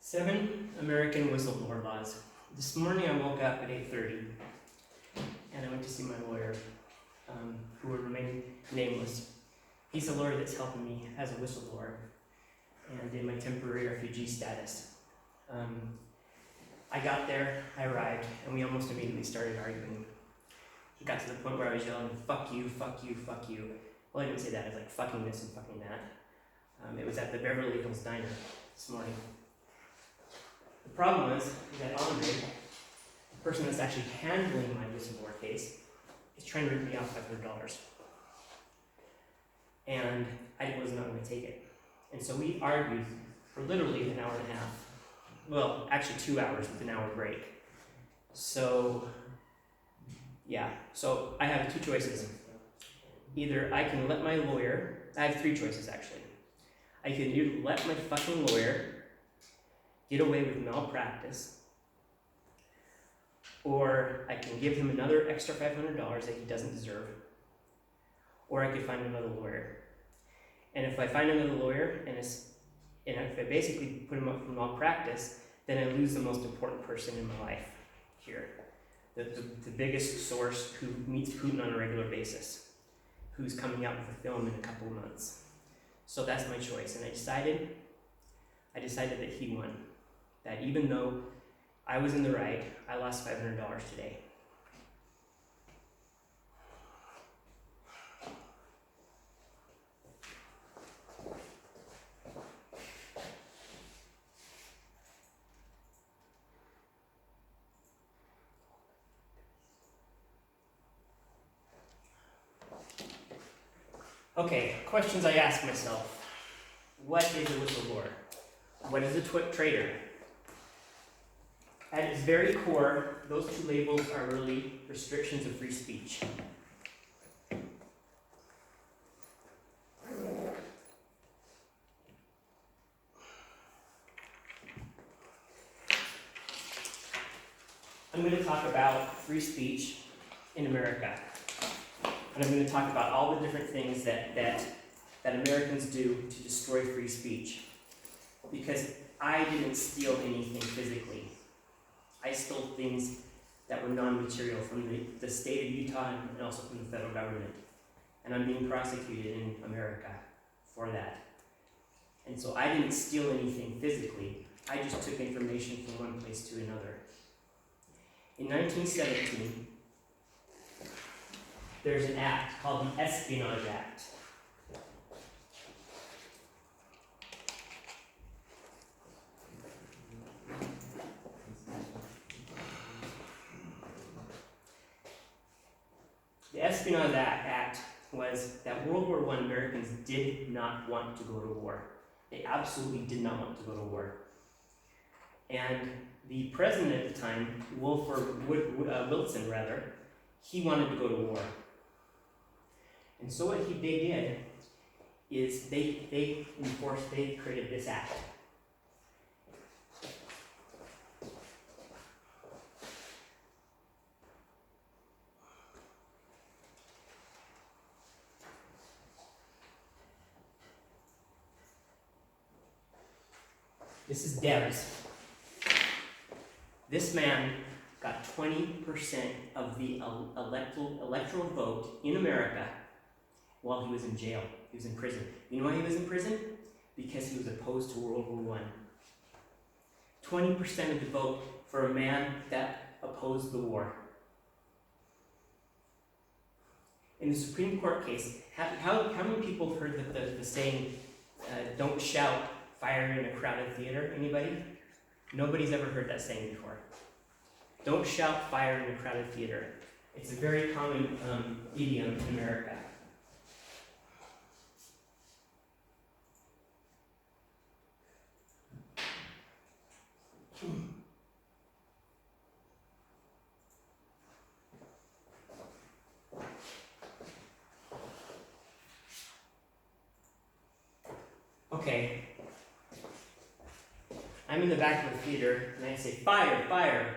7 American whistleblower laws. This morning I woke up at 8:30 and I went to see my lawyer, who will remain nameless. He's a lawyer that's helping me as a whistleblower and in my temporary refugee status. I got there, I arrived, and we almost immediately started arguing. It got to the point where I was yelling, "Fuck you, fuck you, fuck you." Well, I didn't say that, I was like, fucking this and fucking that. It was at the Beverly Hills Diner this morning. The problem was that Andre, the person that's actually handling my whistleblower case, is trying to rip me off $500. And I was not going to take it. And so we argued for literally an hour and a half. Well, actually 2 hours with an hour break. So, yeah. So I have two choices. Either I can let my lawyer, I have three choices actually. I can either let my fucking lawyer get away with malpractice, or I can give him another extra $500 that he doesn't deserve, or I could find another lawyer. And if I find another lawyer and if I basically put him up for malpractice, then I lose the most important person in my life here. The biggest source who meets Putin on a regular basis, who's coming out with a film in a couple of months. So that's my choice. And I decided that he won. That even though I was in the right, I lost $500 today. Okay, questions I ask myself. What is a whistleblower? What is a traitor? At its very core, those two labels are really restrictions of free speech. I'm going to talk about free speech in America. And I'm going to talk about all the different things that Americans do to destroy free speech. Because I didn't steal anything physically. I stole things that were non-material from the state of Utah and also from the federal government. And I'm being prosecuted in America for that. And so I didn't steal anything physically. I just took information from one place to another. In 1917, there's an act called the Espionage Act. The Espionage Act was that World War I Americans did not want to go to war. They absolutely did not want to go to war. And the president at the time, Wilson, he wanted to go to war. And so what they did is they created this act. This is Debs. This man got 20% of the electoral vote in America while he was in jail. He was in prison. You know why he was in prison? Because he was opposed to World War I. 20% of the vote for a man that opposed the war. In the Supreme Court case, how many people have heard the saying, don't shout, fire in a crowded theater? Anybody? Nobody's ever heard that saying before. Don't shout fire in a crowded theater. It's a very common idiom in America. Okay. I'm in the back of the theater, and I say, "Fire, fire!"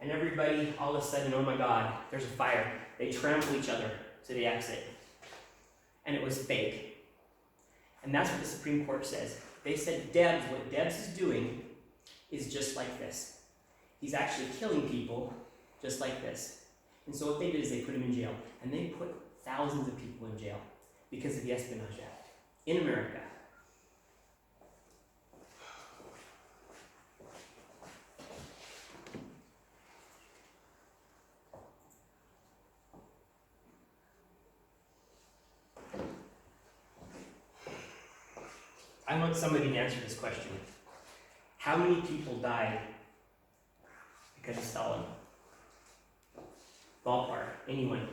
And everybody, all of a sudden, oh my God, there's a fire. They trample each other to the exit. And it was fake. And that's what the Supreme Court says. They said what Debs is doing is just like this. He's actually killing people just like this. And so what they did is they put him in jail, and they put thousands of people in jail because of the Espionage Act in America. I want somebody to answer this question. How many people died because of Stalin? Ballpark. Anyone?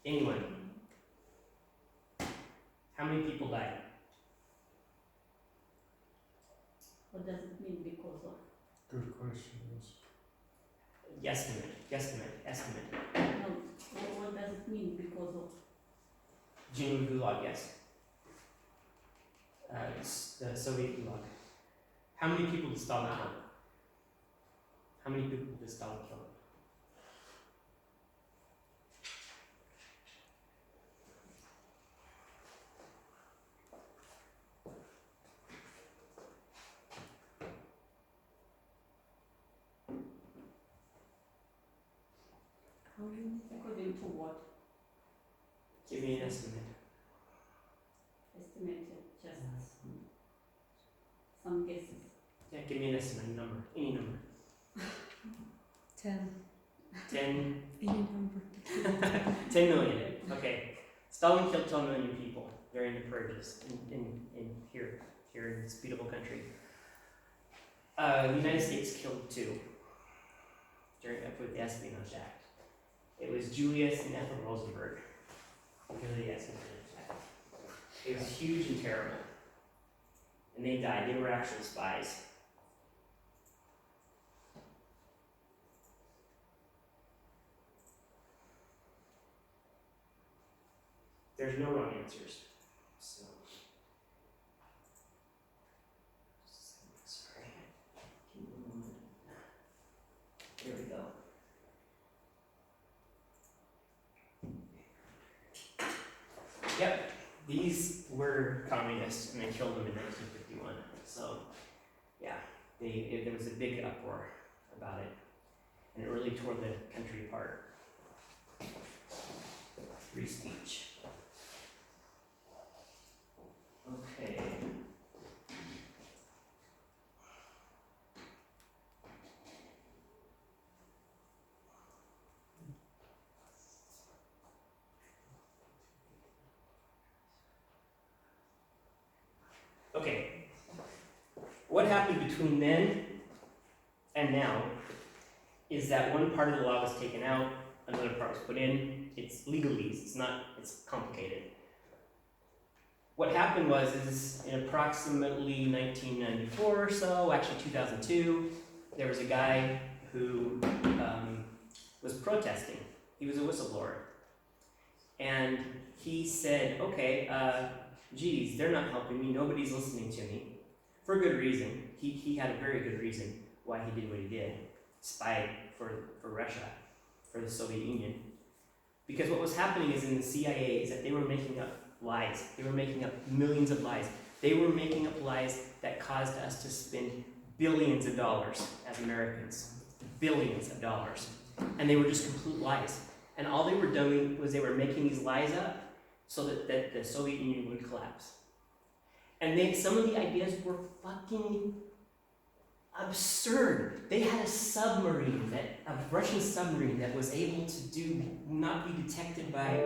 Anyone? How many people died? What does it mean because of? Good question. Estimate. No, what does it mean because of? Genuine Gulag, yes. It's the Soviet Gulag. How many people did Stalin kill? How many people did Stalin kill? According to what? Give me an estimate. Estimated, just some guesses. Yeah, give me an estimate, a number, any number. 10. 10, Any number. 10 million. Okay. Stalin killed 10 million people during the purges in here in this beautiful country. The United States killed 2 with the Espionage Act. It was Julius and Ethel Rosenberg. Because of the Espionage Act. It was huge and terrible. And they died. They were actual spies. There's no wrong answers. So, sorry. Give me a moment. Here we go. Yep, these were communists, and they killed them in 1951. So, yeah, there was a big uproar about it, and it really tore the country apart. Free speech. Okay. Okay. What happened between then and now is that one part of the law was taken out, another part was put in. It's legalese. It's complicated. What happened is in approximately 1994 or so, actually 2002, there was a guy who was protesting. He was a whistleblower. And he said, okay, geez, they're not helping me, nobody's listening to me. For a good reason. He had a very good reason why he did what he did. Spied for Russia, for the Soviet Union. Because what was happening is in the CIA is that they were making up lies. They were making up millions of lies. They were making up lies that caused us to spend billions of dollars as Americans. Billions of dollars. And they were just complete lies. And all they were doing was they were making these lies up so that the Soviet Union would collapse. And some of the ideas were fucking absurd. They had a Russian submarine that was able to not be detected by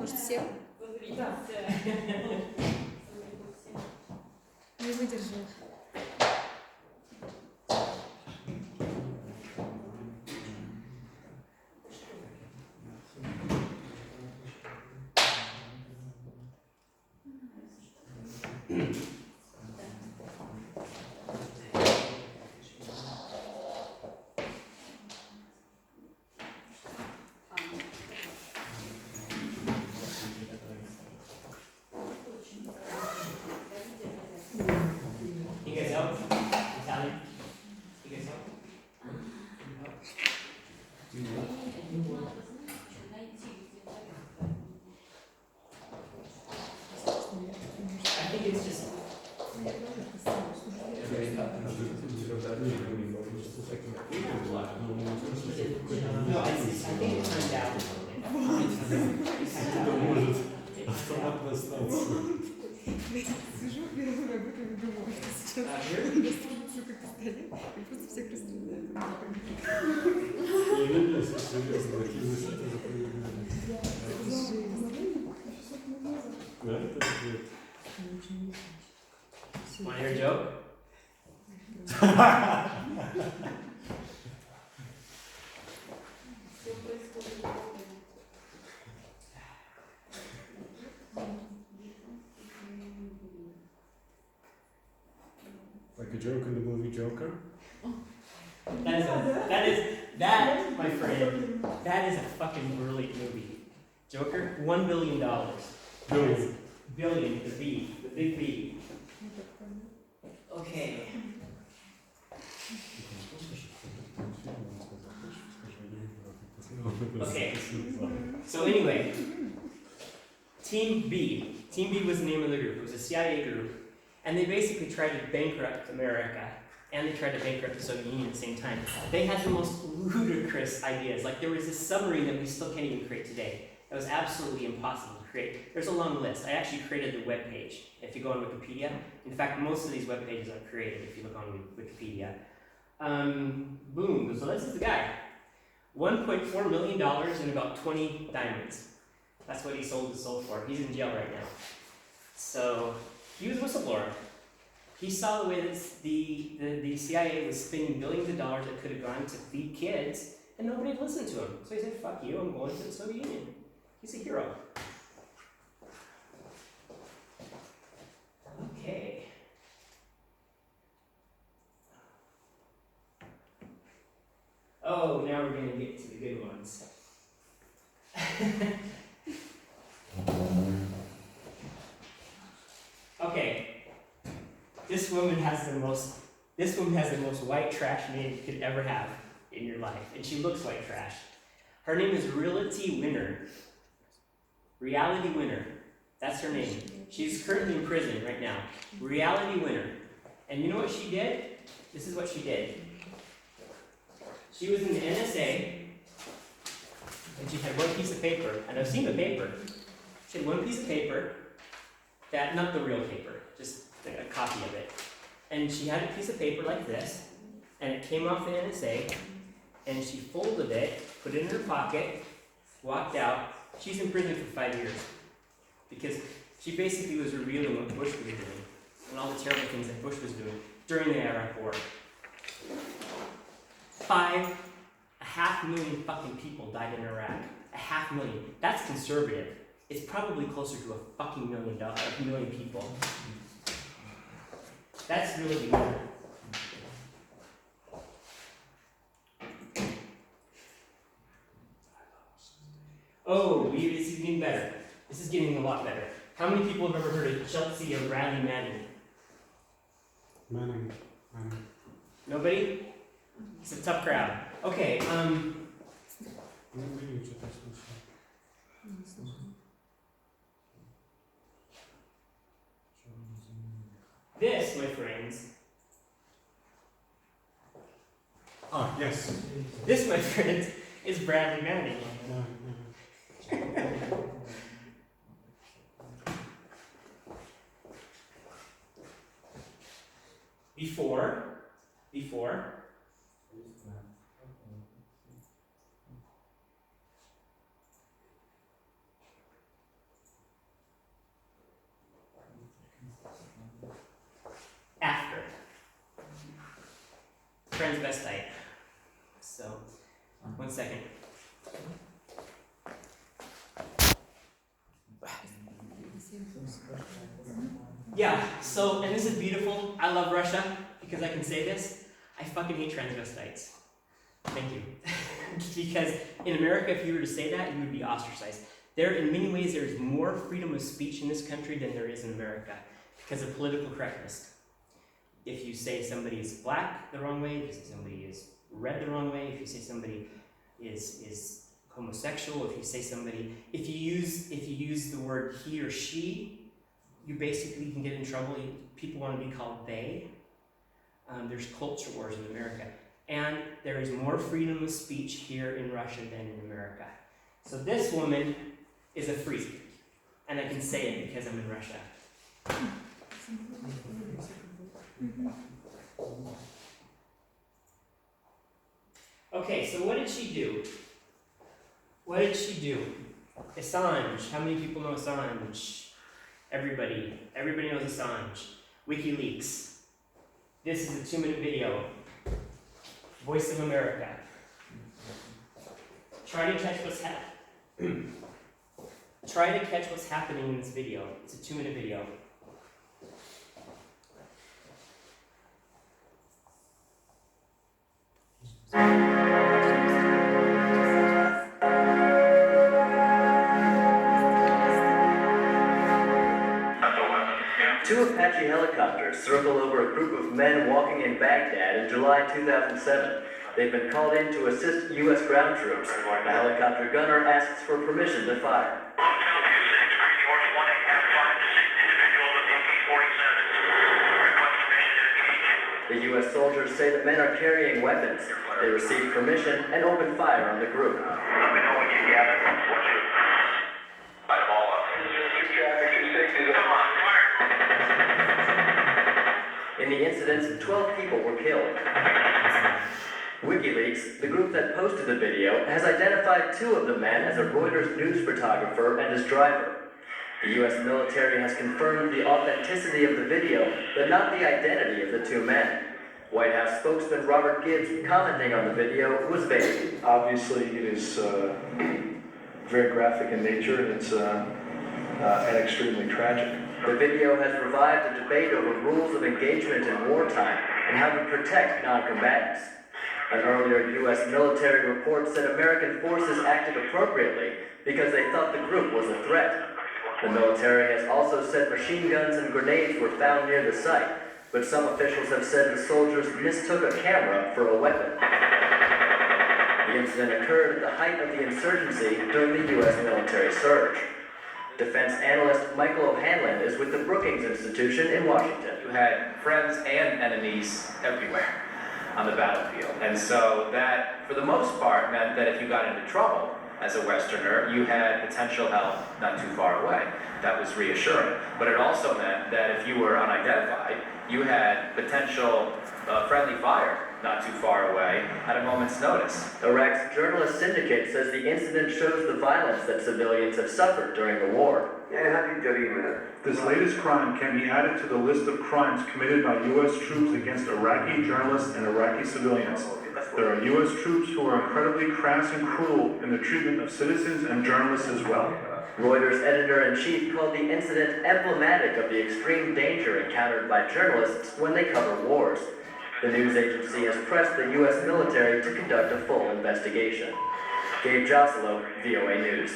Может, всем? Не выдержала. it's just. No, I think it turned out. Автоматная станция. Сижу и работаю, думаю, сейчас Here? сука, пистолет, и просто всех расстреляют. Серьезно, такие защиты запоминали. Да, это ответ. Want to hear a joke? Все происходит в Like a joke in the movie Joker? That, my friend, that is a fucking brilliant movie. Joker, $1 billion. Billion. Billion, the B, the big B. Okay. Okay. So anyway, Team B. Team B was the name of the group. It was a CIA group. And they basically tried to bankrupt America. And they tried to bankrupt the Soviet Union at the same time. They had the most ludicrous ideas. Like there was this submarine that we still can't even create today. That was absolutely impossible to create. There's a long list. I actually created the web page. If you go on Wikipedia. In fact, most of these web pages I've created if you look on Wikipedia. Boom. So this is the guy. $1.4 million and about 20 diamonds. That's what he sold his soul for. He's in jail right now. So he was a whistleblower. He saw the way that the CIA was spending billions of dollars that could have gone to feed kids, and nobody would listen to him. So he said, fuck you, I'm going to the Soviet Union. He's a hero. Okay. Oh, now we're going to get to the good ones. Okay. This woman has the most white trash name you could ever have in your life. And she looks white trash. Her name is Reality Winner. Reality Winner. That's her name. She's currently in prison right now. Reality Winner. And you know what she did? This is what she did. She was in the NSA, and she had one piece of paper, and I've seen the paper. She had one piece of paper, that, not the real paper, just a copy of it. And she had a piece of paper like this, and it came off the NSA, and she folded it, put it in her pocket, walked out. She's in prison for 5 years, because she basically was revealing what Bush was doing, and all the terrible things that Bush was doing during the Iraq War. 500,000 fucking people died in Iraq. 500,000. That's conservative. It's probably closer to a fucking million people. That's really weird. Oh, this is getting better. This is getting a lot better. How many people have ever heard of Chelsea or Bradley Manning? Manning. Nobody? It's a tough crowd. Okay, this, my friends. Ah, yes. This, my friends, is Bradley Manning. Before, after, transvestite. So, 1 second. Yeah, so, and this is beautiful. I love Russia because I can say this. I fucking hate transvestites. Thank you. Because in America, if you were to say that, you would be ostracized. In many ways, there is more freedom of speech in this country than there is in America because of political correctness. If you say somebody is black the wrong way, if you say somebody is red the wrong way, if you say somebody is homosexual, if you say somebody, if you use the word he or she you basically can get in trouble. People want to be called they. There's culture wars in America. And there is more freedom of speech here in Russia than in America. So this woman is a freak. And I can say it because I'm in Russia. Okay, so what did she do? What did she do? Assange. How many people know Assange? Everybody. Everybody knows Assange. WikiLeaks. This is a 2-minute video. Voice of America. Try to catch what's Try to catch what's happening in this video. It's a 2-minute video. Two Apache helicopters circled over a group of men walking in Baghdad in July 2007. They've been called in to assist U.S. ground troops. The helicopter gunner asks for permission to fire. The U.S. soldiers say the men are carrying weapons. They received permission and opened fire on the group. Let me know when you get it. What's your... Light them all up. 2 traffic, 260. Come on, fire. In the incidents, 12 people were killed. WikiLeaks, the group that posted the video, has identified 2 of the men as a Reuters news photographer and his driver. The U.S. military has confirmed the authenticity of the video, but not the identity of the 2 men. White House spokesman Robert Gibbs, commenting on the video, was vague. Obviously, it is very graphic in nature, and it's and extremely tragic. The video has revived a debate over rules of engagement in wartime and how to protect non-combatants. An earlier U.S. military report said American forces acted appropriately because they thought the group was a threat. The military has also said machine guns and grenades were found near the site, but some officials have said the soldiers mistook a camera for a weapon. The incident occurred at the height of the insurgency during the U.S. military surge. Defense analyst Michael O'Hanlon is with the Brookings Institution in Washington. You had friends and enemies everywhere on the battlefield. And so that, for the most part, meant that if you got into trouble as a Westerner, you had potential help not too far away. That was reassuring. But it also meant that if you were unidentified, you had potential friendly fire not too far away at a moment's notice. Iraq's journalist syndicate says the incident shows the violence that civilians have suffered during the war. This latest crime can be added to the list of crimes committed by U.S. troops against Iraqi journalists and Iraqi civilians. There are U.S. troops who are incredibly crass and cruel in the treatment of citizens and journalists as well. Reuters editor-in-chief called the incident emblematic of the extreme danger encountered by journalists when they cover wars. The news agency has pressed the U.S. military to conduct a full investigation. Gabe Joselo, VOA News.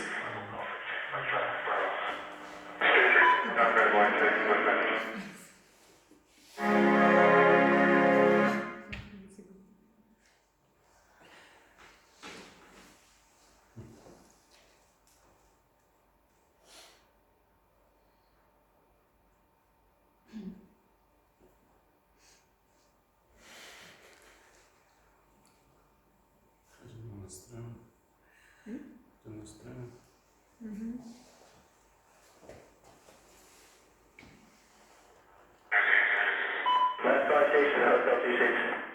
Last citation, Hotel 26.